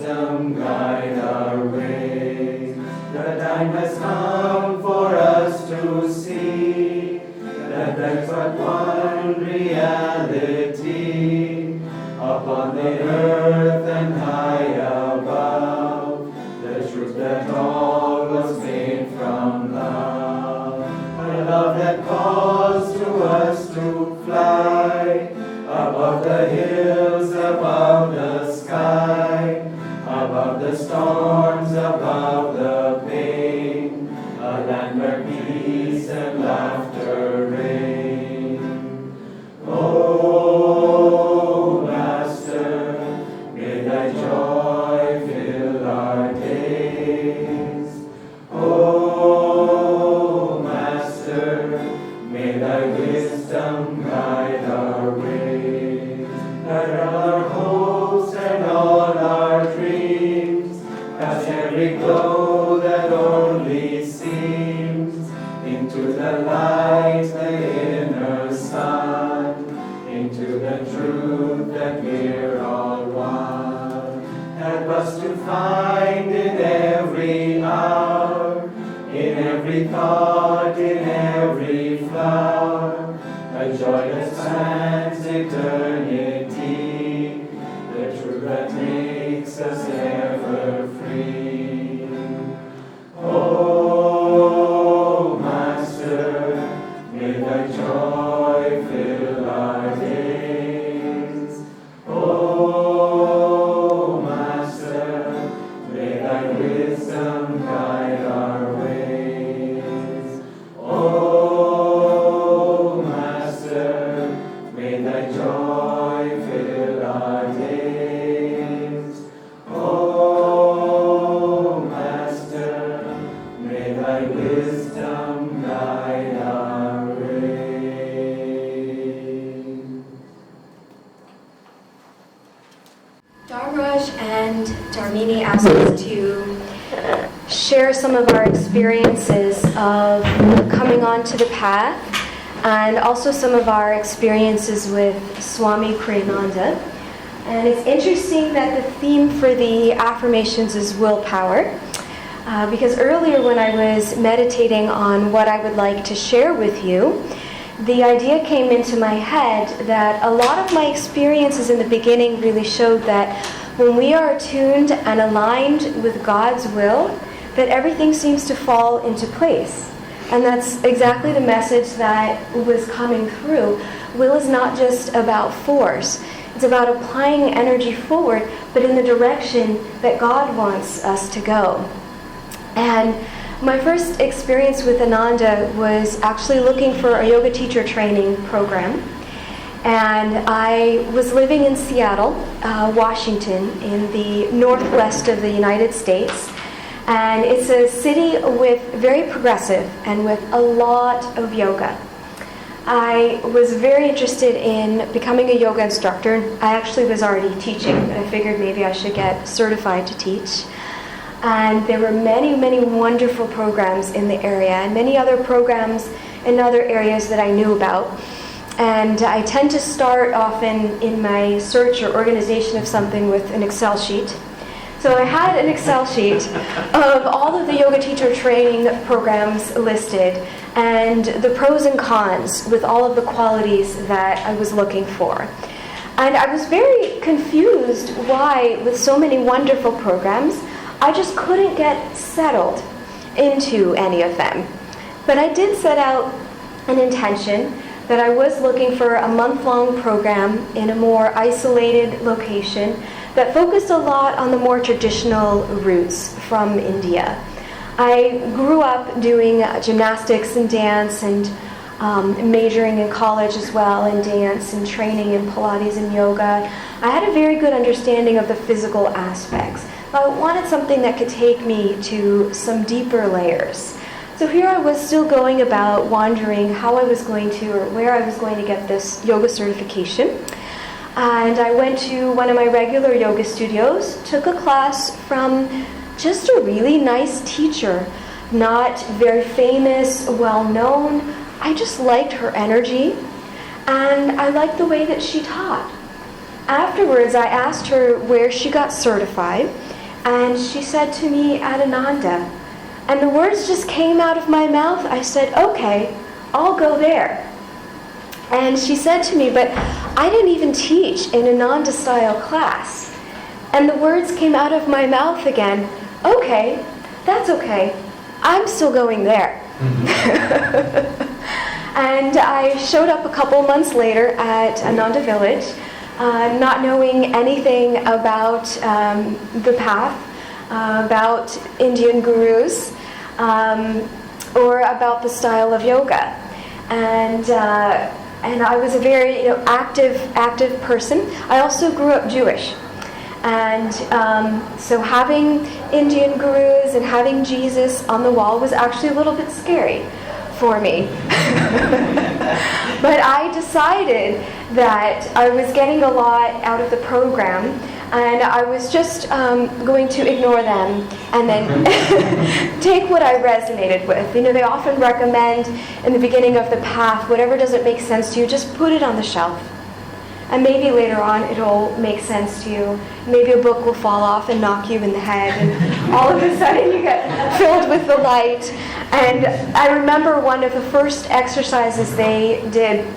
wisdom guide our way. The time has come for us to see that there's but one reality upon the earth and high above, the truth that all was made from love, a love that calls to us to fly above the hills, above the sky, above the storms, above the pain, a land where peace and laughter reign. Oh, Master, may thy joy fill our days. Oh, Master, may thy wisdom guide our way. That all our hopes and all our dreams pass every glow that only seems into the light, the inner sun, into the truth that we're all one. Help us to find in every hour, in every thought, in every flower, a joy that spans eternity, the truth that makes us ever free. Oh, Master, may thy joy fill our days. Oh, Master, may thy wisdom guide our ways. Oh, Master, may thy joy fill our days. Oh, Master, may thy wisdom guide our way. Dharmaraj and Dharmini asked us to share some of our experiences of coming onto the path and also some of our experiences with Swami Kriyananda. And it's interesting that the theme for the affirmations is willpower. Because earlier when I was meditating on what I would like to share with you, the idea came into my head that a lot of my experiences in the beginning really showed that when we are attuned and aligned with God's will, that everything seems to fall into place. And that's exactly the message that was coming through. Will is not just about force. It's about applying energy forward, but in the direction that God wants us to go. And my first experience with Ananda was actually looking for a yoga teacher training program. And I was living in Seattle, Washington, in the northwest of the United States. And it's a city with very progressive and with a lot of yoga. I was very interested in becoming a yoga instructor. I actually was already teaching, but I figured maybe I should get certified to teach. And there were many, many wonderful programs in the area and many other programs in other areas that I knew about. And I tend to start often in my search or organization of something with an Excel sheet. So I had an Excel sheet of all of the yoga teacher training programs listed and the pros and cons with all of the qualities that I was looking for. And I was very confused why, with so many wonderful programs, I just couldn't get settled into any of them. But I did set out an intention that I was looking for a month-long program in a more isolated location that focused a lot on the more traditional roots from India. I grew up doing gymnastics and dance and majoring in college as well in dance and training in Pilates and yoga. I had a very good understanding of the physical aspects. I wanted something that could take me to some deeper layers. So here I was still going about wondering how I was going to, or where I was going to get this yoga certification. And I went to one of my regular yoga studios, took a class from just a really nice teacher, not very famous, well-known. I just liked her energy, and I liked the way that she taught. Afterwards, I asked her where she got certified, and she said to me, at Ananda. And the words just came out of my mouth. I said, okay, I'll go there. And she said to me, but I didn't even teach in Ananda-style class. And the words came out of my mouth again, okay, that's okay. I'm still going there. And I showed up a couple months later at Ananda Village, not knowing anything about the path, about Indian gurus, or about the style of yoga. And I was a very active person. I also grew up Jewish. And so having Indian gurus and having Jesus on the wall was actually a little bit scary for me. But I decided that I was getting a lot out of the program, and I was just going to ignore them and then take what I resonated with. They often recommend in the beginning of the path, whatever doesn't make sense to you, just put it on the shelf. And maybe later on it'll make sense to you. Maybe a book will fall off and knock you in the head, and all of a sudden you get filled with the light. And I remember one of the first exercises they did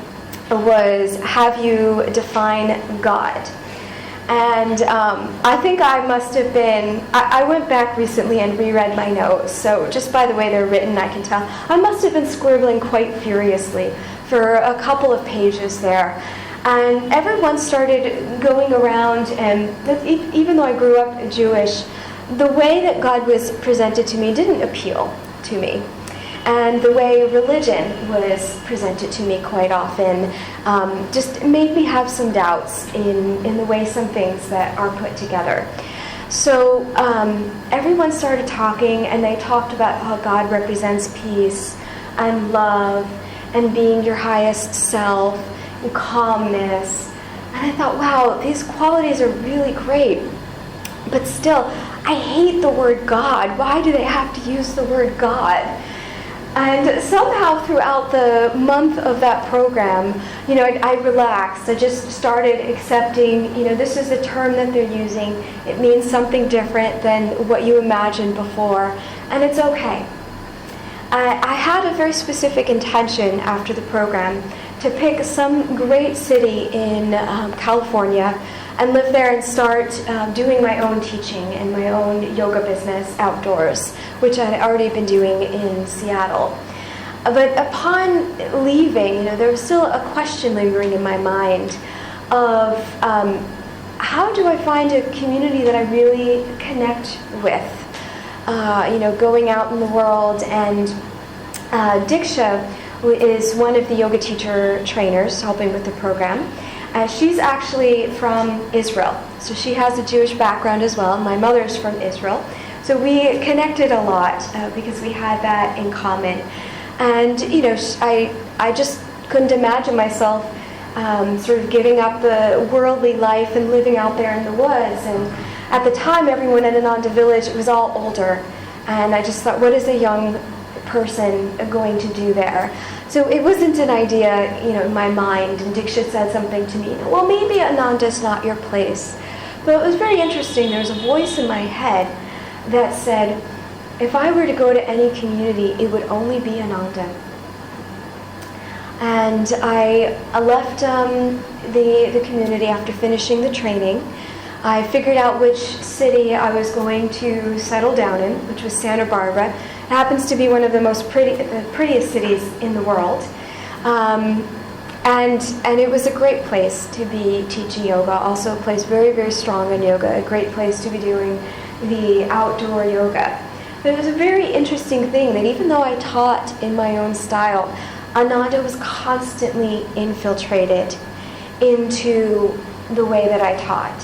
was have you define God. And I think I must have been, I went back recently and reread my notes, so just by the way they're written I can tell, I must have been scribbling quite furiously for a couple of pages there. And everyone started going around, and even though I grew up Jewish, the way that God was presented to me didn't appeal to me. And the way religion was presented to me quite often just made me have some doubts in the way some things that are put together. So everyone started talking, and they talked about how God represents peace and love and being your highest self and calmness. And I thought, wow, these qualities are really great. But still, I hate the word God. Why do they have to use the word God? And somehow throughout the month of that program, I relaxed. I just started accepting, this is a term that they're using. It means something different than what you imagined before, and it's okay. I had a very specific intention after the program to pick some great city in California and live there and start doing my own teaching and my own yoga business outdoors, which I had already been doing in Seattle. But upon leaving, there was still a question lingering in my mind of how do I find a community that I really connect with? Going out in the world. And Diksha is one of the yoga teacher trainers helping with the program. She's actually from Israel, so she has a Jewish background as well. My mother's from Israel, so we connected a lot because we had that in common. And I just couldn't imagine myself sort of giving up the worldly life and living out there in the woods. And at the time, everyone in Ananda Village, it was all older, and I just thought, what is a young person going to do there? So it wasn't an idea, in my mind. And Diksha said something to me, well, maybe Ananda's not your place. But it was very interesting. There was a voice in my head that said, if I were to go to any community, it would only be Ananda. And I left the community after finishing the training. I figured out which city I was going to settle down in, which was Santa Barbara. It happens to be one of the most prettiest cities in the world. And it was a great place to be teaching yoga, also a place very, very strong in yoga, a great place to be doing the outdoor yoga. But it was a very interesting thing that even though I taught in my own style, Ananda was constantly infiltrated into the way that I taught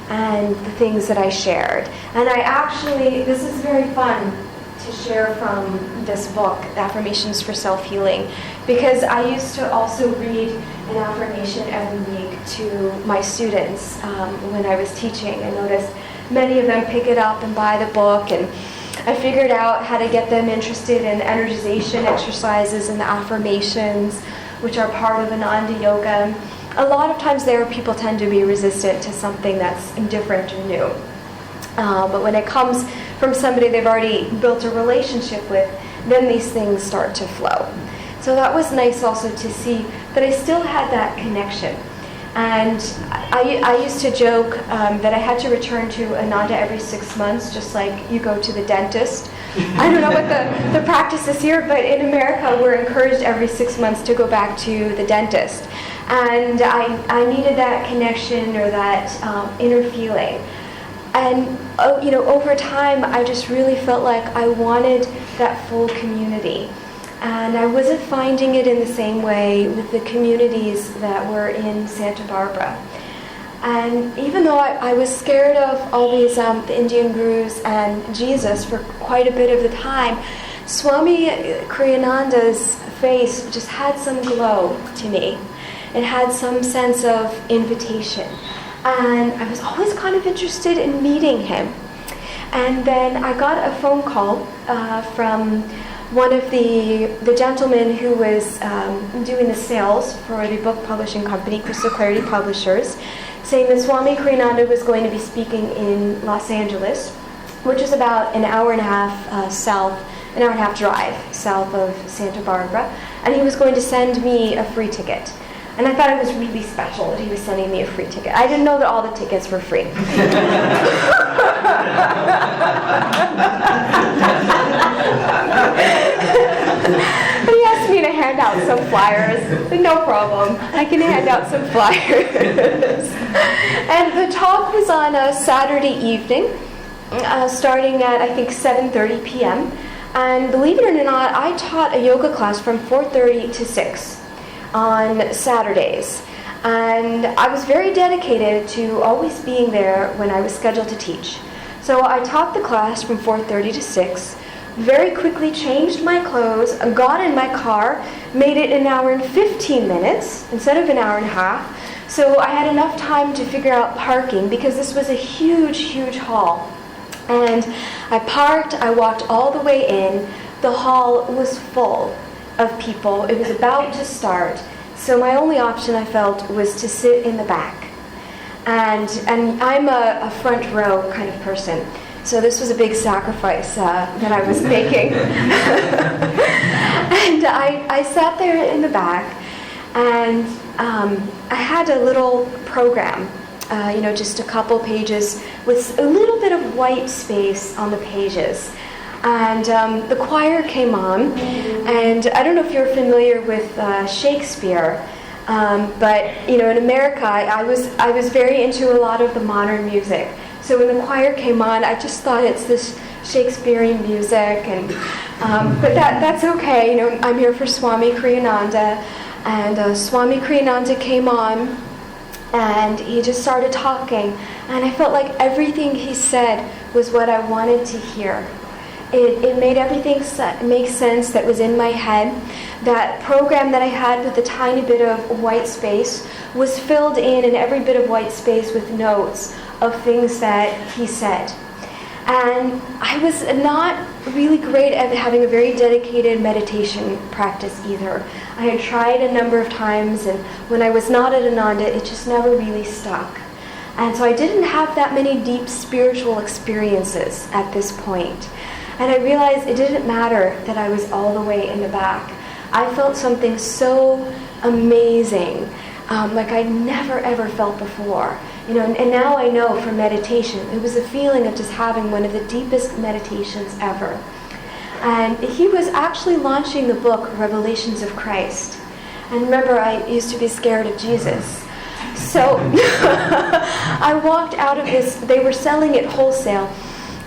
and the things that I shared. And I actually, this is very fun to share from this book, Affirmations for Self-Healing, because I used to also read an affirmation every week to my students when I was teaching. I noticed many of them pick it up and buy the book, and I figured out how to get them interested in energization exercises and the affirmations, which are part of Ananda Yoga. a lot of times there people tend to be resistant to something that's different or new. But when it comes from somebody they've already built a relationship with, then these things start to flow. So that was nice also to see that I still had that connection. And I used to joke that I had to return to Ananda every 6 months, just like you go to the dentist. I don't know what the practice is here, but in America we're encouraged every 6 months to go back to the dentist. And I needed that connection or that inner feeling. And over time I just really felt like I wanted that full community. And I wasn't finding it in the same way with the communities that were in Santa Barbara. And even though I was scared of all these the Indian gurus and Jesus for quite a bit of the time, Swami Kriyananda's face just had some glow to me. It had some sense of invitation. And I was always kind of interested in meeting him. And then I got a phone call from one of the gentlemen who was doing the sales for the book publishing company, Crystal Clarity Publishers, saying that Swami Kriyananda was going to be speaking in Los Angeles, which is about an hour and a half drive south of Santa Barbara, and he was going to send me a free ticket. And I thought it was really special that he was sending me a free ticket. I didn't know that all the tickets were free. But he asked me to hand out some flyers. No problem. I can hand out some flyers. And the talk was on a Saturday evening, starting at, I think, 7:30 p.m. And believe it or not, I taught a yoga class from 4:30 to 6 on Saturdays. And I was very dedicated to always being there when I was scheduled to teach. So I taught the class from 4:30 to 6, very quickly changed my clothes, got in my car, made it an hour and 15 minutes instead of an hour and a half. So I had enough time to figure out parking because this was a huge, huge hall. And I parked, I walked all the way in. The hall was full of people. It was about to start. So my only option, I felt, was to sit in the back. And I'm a front row kind of person. So this was a big sacrifice that I was making. And I sat there in the back, and I had a little program, just a couple pages with a little bit of white space on the pages. And the choir came on, and I don't know if you're familiar with Shakespeare, but in America, I was very into a lot of the modern music. So when the choir came on, I just thought it's this Shakespearean music, and but that's okay. I'm here for Swami Kriyananda, and Swami Kriyananda came on, and he just started talking, and I felt like everything he said was what I wanted to hear. It made everything make sense that was in my head. That program that I had with a tiny bit of white space was filled in every bit of white space with notes of things that he said. And I was not really great at having a very dedicated meditation practice either. I had tried a number of times, and when I was not at Ananda, it just never really stuck. And so I didn't have that many deep spiritual experiences at this point. And I realized it didn't matter that I was all the way in the back. I felt something so amazing, like I'd never ever felt before. And now I know from meditation, it was a feeling of just having one of the deepest meditations ever. And he was actually launching the book, Revelations of Christ. And remember, I used to be scared of Jesus. So I walked out of this, they were selling it wholesale.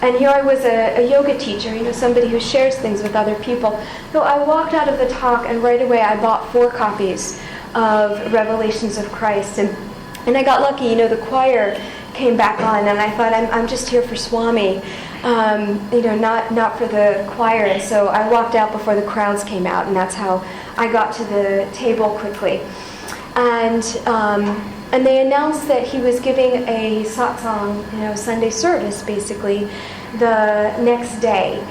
And here I was a yoga teacher, somebody who shares things with other people. So I walked out of the talk, and right away I bought 4 copies of Revelations of Christ. And I got lucky, the choir came back on, and I thought, I'm just here for Swami, not for the choir. And so I walked out before the crowds came out, and that's how I got to the table quickly. And they announced that he was giving a satsang, Sunday service, basically, the next day.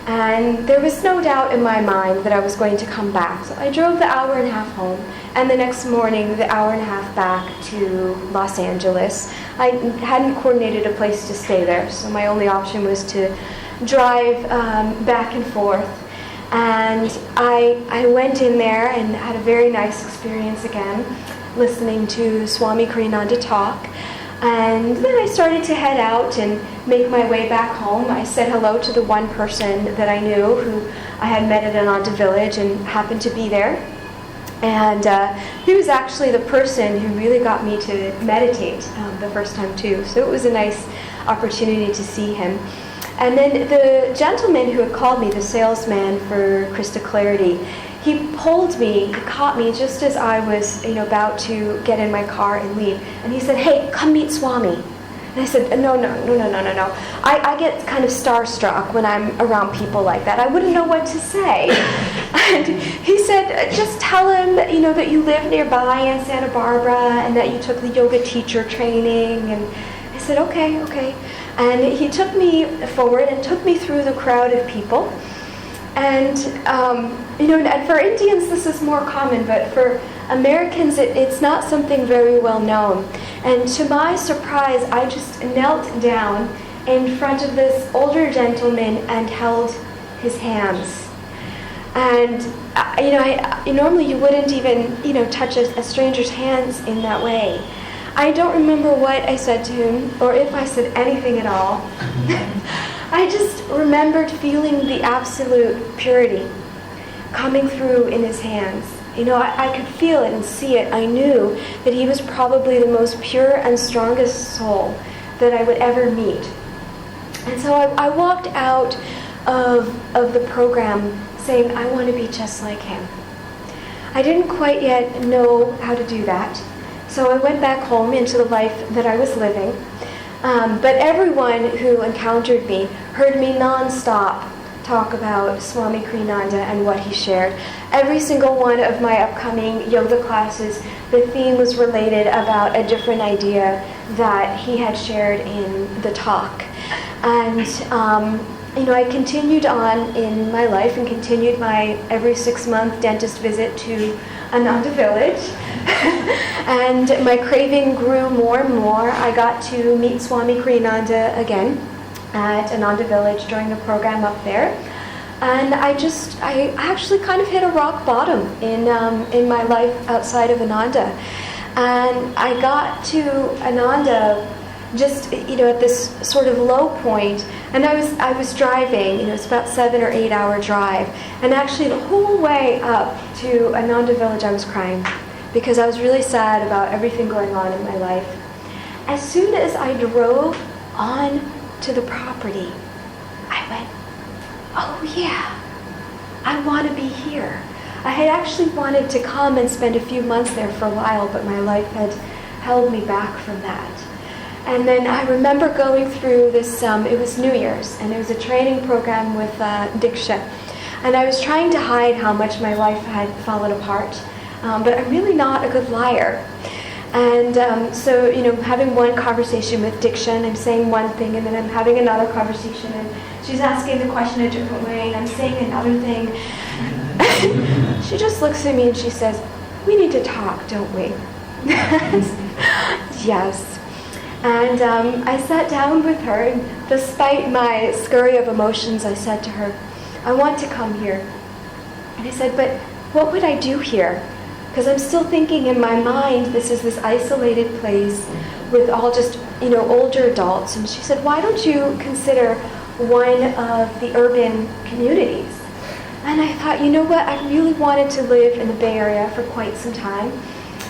And there was no doubt in my mind that I was going to come back. So I drove the hour and a half home, and the next morning the hour and a half back to Los Angeles. I hadn't coordinated a place to stay there, so my only option was to drive back and forth. And I went in there and had a very nice experience again, listening to Swami Kriyananda talk. And then I started to head out and make my way back home. I said hello to the one person that I knew who I had met at Ananda Village and happened to be there. And he was actually the person who really got me to meditate the first time too. So it was a nice opportunity to see him. And then the gentleman who had called me, the salesman for Krista Clarity, he pulled me, he caught me just as I was, about to get in my car and leave. And he said, "Hey, come meet Swami." And I said, No. I get kind of starstruck when I'm around people like that. I wouldn't know what to say. And he said, "Just tell him, that you live nearby in Santa Barbara and that you took the yoga teacher training." And I said, okay. And he took me forward and took me through the crowd of people. And, and for Indians this is more common, but for Americans it's not something very well known. And to my surprise, I just knelt down in front of this older gentleman and held his hands. And, normally you wouldn't even, touch a stranger's hands in that way. I don't remember what I said to him, or if I said anything at all. I just remembered feeling the absolute purity coming through in his hands. I could feel it and see it. I knew that he was probably the most pure and strongest soul that I would ever meet. And so I walked out of the program saying, I want to be just like him. I didn't quite yet know how to do that. So I went back home into the life that I was living. But everyone who encountered me heard me nonstop talk about Swami Kriyananda and what he shared. Every single one of my upcoming yoga classes, the theme was related about a different idea that he had shared in the talk. And I continued on in my life and continued my every 6-month dentist visit to Ananda Village. And my craving grew more and more. I got to meet Swami Kriyananda again at Ananda Village during the program up there. And I actually kind of hit a rock bottom in my life outside of Ananda. And I got to Ananda just, at this sort of low point, and I was driving, it's about 7 or 8 hour drive, and actually the whole way up to Ananda Village I was crying because I was really sad about everything going on in my life. As soon as I drove on to the property, I went, oh yeah, I want to be here. I had actually wanted to come and spend a few months there for a while, but my life had held me back from that. And then I remember going through this, it was New Year's, and it was a training program with Diksha. And I was trying to hide how much my life had fallen apart, but I'm really not a good liar. And so, having one conversation with Diksha, and I'm saying one thing, and then I'm having another conversation, and she's asking the question a different way, and I'm saying another thing. She just looks at me and she says, "We need to talk, don't we?" Yes. And I sat down with her, and despite my scurry of emotions, I said to her, "I want to come here." And I said, "But what would I do here?" Because I'm still thinking in my mind, this is this isolated place with all just, older adults. And she said, "Why don't you consider one of the urban communities?" And I thought, you know what, I really wanted to live in the Bay Area for quite some time.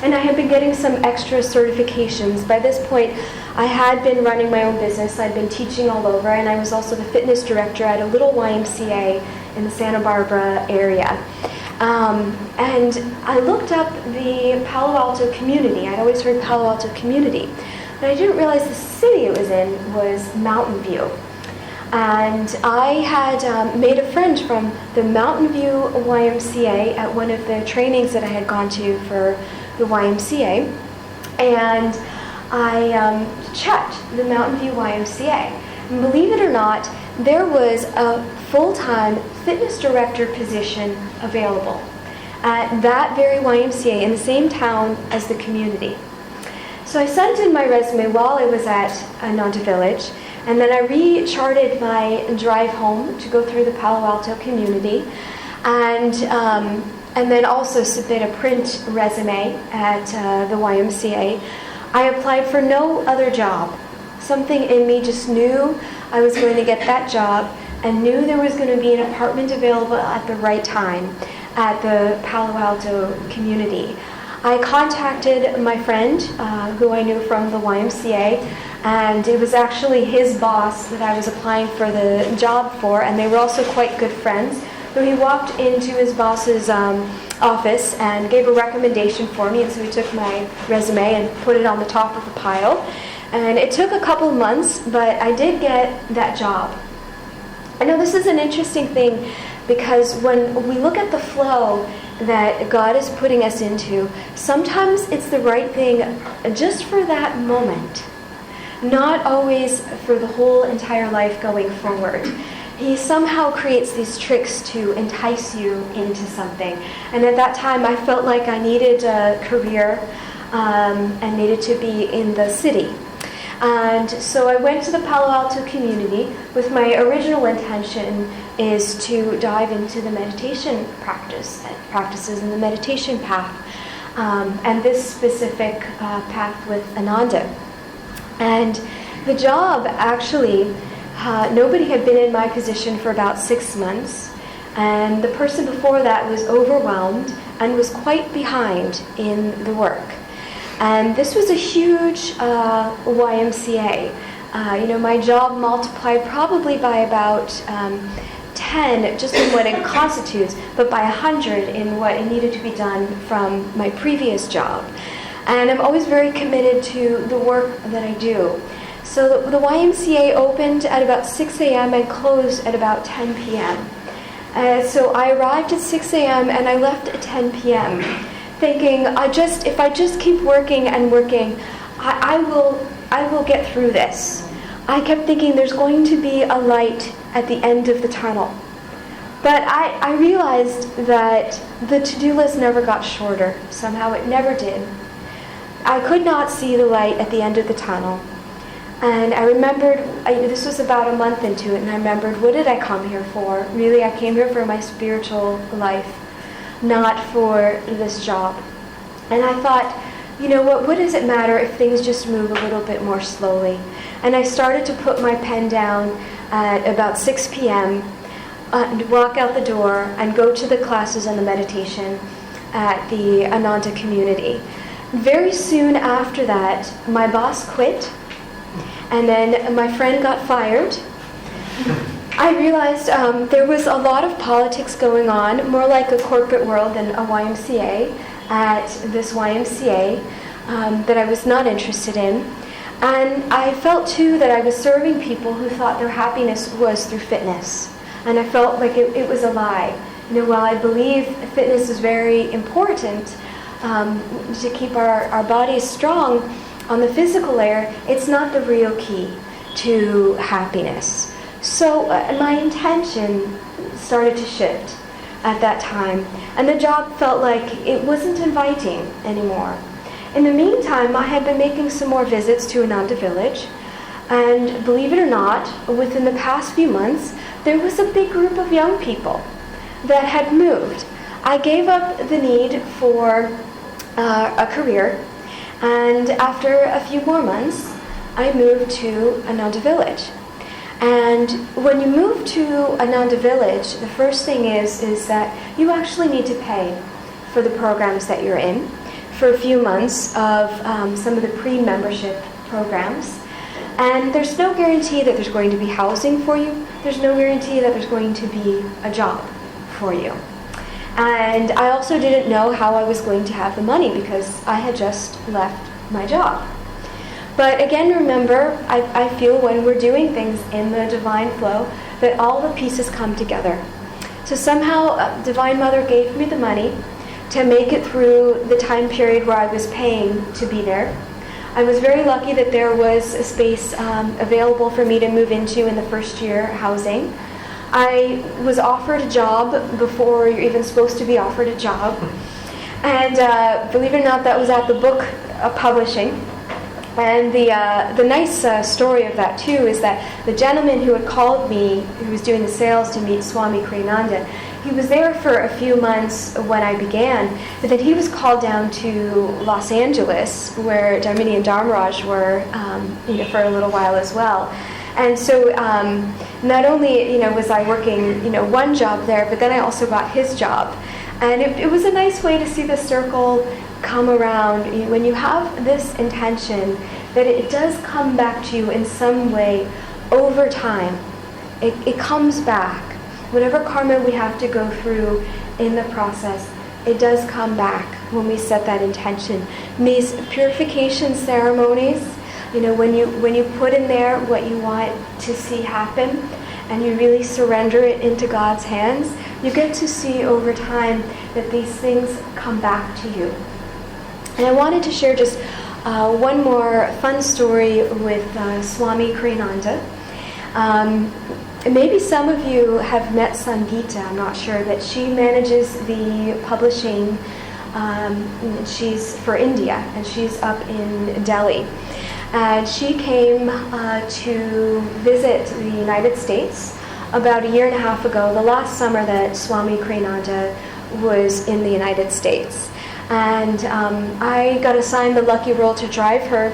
And I had been getting some extra certifications. By this point, I had been running my own business. I'd been teaching all over, and I was also the fitness director at a little YMCA in the Santa Barbara area. And I looked up the Palo Alto community. I'd always heard Palo Alto community, but I didn't realize the city it was in was Mountain View. And I had made a friend from the Mountain View YMCA at one of the trainings that I had gone to for the YMCA. And I checked the Mountain View YMCA. And believe it or not, there was a full-time fitness director position available at that very YMCA in the same town as the community. So I sent in my resume while I was at Ananda Village, and then I recharted my drive home to go through the Palo Alto community, and then also submit a print resume at the YMCA. I applied for no other job. Something in me just knew I was going to get that job and knew there was going to be an apartment available at the right time at the Palo Alto community. I contacted my friend who I knew from the YMCA, and it was actually his boss that I was applying for the job for, and they were also quite good friends. So he walked into his boss's office and gave a recommendation for me, and so he took my resume and put it on the top of the pile. And it took a couple of months, but I did get that job. I know this is an interesting thing, because when we look at the flow that God is putting us into, sometimes it's the right thing just for that moment, not always for the whole entire life going forward. He somehow creates these tricks to entice you into something. And at that time, I felt like I needed a career and needed to be in the city. And so I went to the Palo Alto community with my original intention is to dive into the meditation practices in the meditation path, and this specific path with Ananda. And the job, actually, nobody had been in my position for about 6 months, and the person before that was overwhelmed and was quite behind in the work. And this was a huge YMCA. My job multiplied probably by about 10 just in what it constitutes, but by 100 in what it needed to be done from my previous job. And I'm always very committed to the work that I do. So the YMCA opened at about 6 a.m. and closed at about 10 p.m. So I arrived at 6 a.m. and I left at 10 p.m. thinking, if I just keep working and working, I will get through this. I kept thinking there's going to be a light at the end of the tunnel. But I realized that the to-do list never got shorter. Somehow it never did. I could not see the light at the end of the tunnel. And I remembered, this was about a month into it, and I remembered, what did I come here for? Really, I came here for my spiritual life, not for this job. And I thought, what does it matter if things just move a little bit more slowly? And I started to put my pen down at about 6 p.m. And walk out the door and go to the classes on the meditation at the Ananda community. Very soon after that, my boss quit, and then my friend got fired. I realized there was a lot of politics going on, more like a corporate world than a YMCA at this YMCA that I was not interested in. And I felt too that I was serving people who thought their happiness was through fitness. And I felt like it was a lie. While I believe fitness is very important to keep our bodies strong on the physical layer, it's not the real key to happiness. So my intention started to shift at that time, and the job felt like it wasn't inviting anymore. In the meantime, I had been making some more visits to Ananda Village, and believe it or not, within the past few months, there was a big group of young people that had moved. I gave up the need for a career, and after a few more months, I moved to Ananda Village. And when you move to Ananda Village, the first thing is that you actually need to pay for the programs that you're in for a few months of some of the pre-membership programs. And there's no guarantee that there's going to be housing for you. There's no guarantee that there's going to be a job for you. And I also didn't know how I was going to have the money because I had just left my job. But again, remember, I feel when we're doing things in the divine flow that all the pieces come together. So somehow Divine Mother gave me the money to make it through the time period where I was paying to be there. I was very lucky that there was a space available for me to move into in the first year housing. I was offered a job before you're even supposed to be offered a job. And believe it or not, that was at the book publishing. And the nice story of that, too, is that the gentleman who had called me, who was doing the sales to meet Swami Kriyananda, he was there for a few months when I began, but then he was called down to Los Angeles, where Dharmini and Dharmaraj were for a little while as well. And so not only was I working one job there, but then I also got his job. And it was a nice way to see the circle come around. When you have this intention that it does come back to you in some way over time, it comes back. Whatever karma we have to go through in the process, it does come back when we set that intention. And these purification ceremonies, when you put in there what you want to see happen, and you really surrender it into God's hands, you get to see over time that these things come back to you. And I wanted to share just one more fun story with Swami Kriyananda. Maybe some of you have met Sangeeta, I'm not sure, but she manages the publishing. She's for India, and she's up in Delhi. And she came to visit the United States about a year and a half ago, the last summer that Swami Kriyananda was in the United States. And I got assigned the lucky role to drive her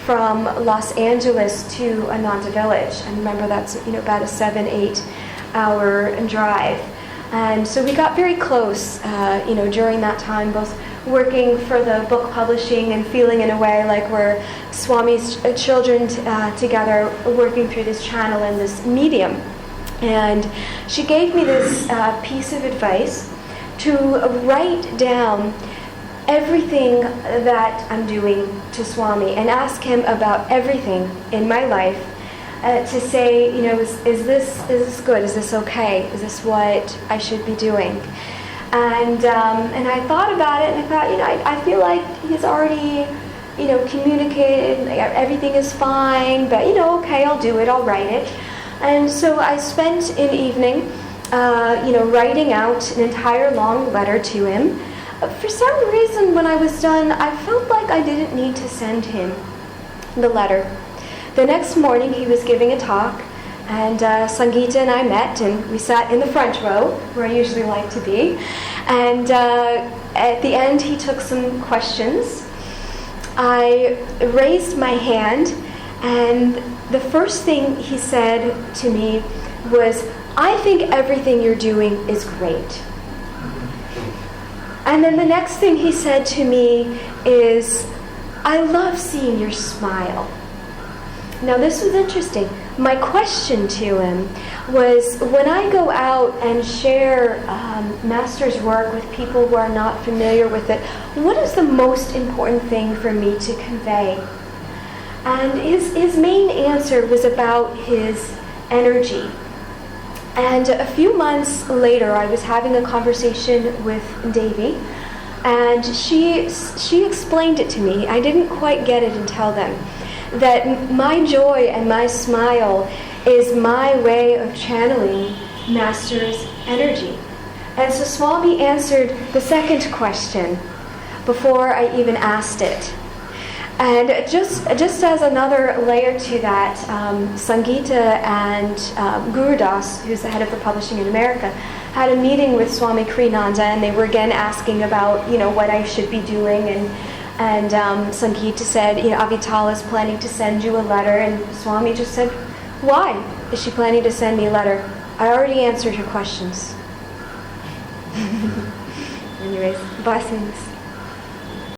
from Los Angeles to Ananda Village. And remember, that's about a 7-8 hour drive. And so we got very close, during that time, both working for the book publishing and feeling in a way like we're Swami's children together, working through this channel and this medium. And she gave me this piece of advice to write down everything that I'm doing to Swami and ask him about everything in my life, to say, is this good? Is this okay? Is this what I should be doing? And I thought about it, and I thought, I feel like he's already, communicated, everything is fine, but, okay, I'll do it, I'll write it. And so I spent an evening, writing out an entire long letter to him. For some reason, when I was done, I felt like I didn't need to send him the letter. The next morning, he was giving a talk, and Sangeeta and I met, and we sat in the front row, where I usually like to be. And at the end, he took some questions. I raised my hand, and the first thing he said to me was, "I think everything you're doing is great." And then the next thing he said to me is, "I love seeing your smile." Now this was interesting. My question to him was, when I go out and share Master's work with people who are not familiar with it, what is the most important thing for me to convey? And his main answer was about his energy. And a few months later, I was having a conversation with Devi, and she explained it to me. I didn't quite get it until then, that my joy and my smile is my way of channeling Master's energy. And so Swami answered the second question before I even asked it. And just as another layer to that, Sangeeta and Guru Das, who's the head of the publishing in America, had a meeting with Swami Kriyananda, and they were again asking about, what I should be doing. And Sangeeta said, Avital is planning to send you a letter. And Swami just said, "Why is she planning to send me a letter? I already answered her questions." Anyways, blessings.